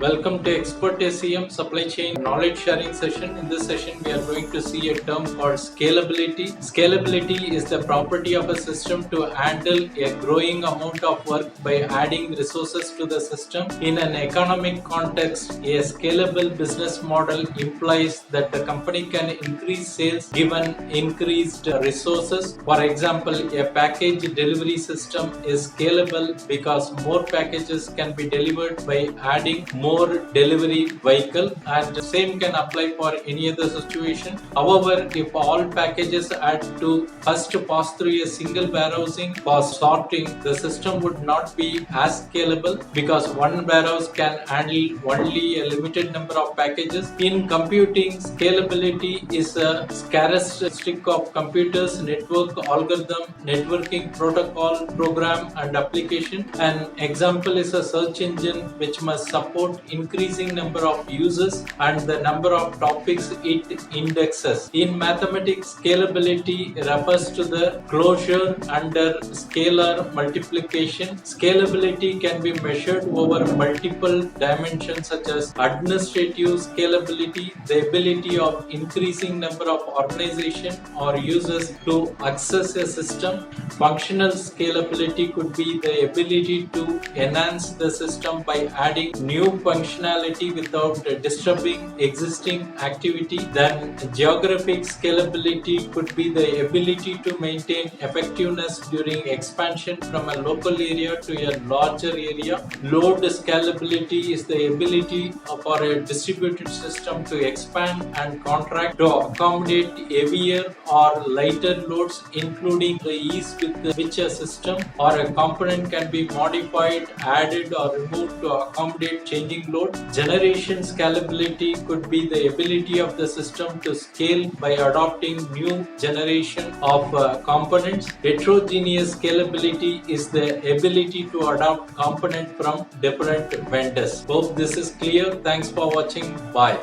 Welcome to Expert SEM Supply Chain Knowledge Sharing session. In this session, we are going to see a term called scalability. Scalability is the property of a system to handle a growing amount of work by adding resources to the system. In an economic context, a scalable business model implies that the company can increase sales given increased resources. For example, a package delivery system is scalable because more packages can be delivered by adding more delivery vehicle, and the same can apply for any other situation. However, if all packages had to first pass through a single warehousing for sorting, the system would not be as scalable because one warehouse can handle only a limited number of packages. In computing, scalability is a characteristic of computers, network, algorithm, networking protocol, program, and application. An example is a search engine which must support increasing number of users and the number of topics it indexes. In mathematics, scalability refers to the closure under scalar multiplication. Scalability can be measured over multiple dimensions such as administrative scalability, the ability of increasing number of organizations or users to access a system. Functional scalability could be the ability to enhance the system by adding new functionality without disturbing existing activity. Then geographic scalability could be the ability to maintain effectiveness during expansion from a local area to a larger area. Load scalability is the ability for a distributed system to expand and contract to accommodate heavier or lighter loads, including the ease with which a system or a component can be modified, added, or removed to accommodate changing load. Generation scalability could be the ability of the system to scale by adopting new generation of components. Heterogeneous scalability is the ability to adopt components from different vendors. Hope this is clear. Thanks for watching. Bye.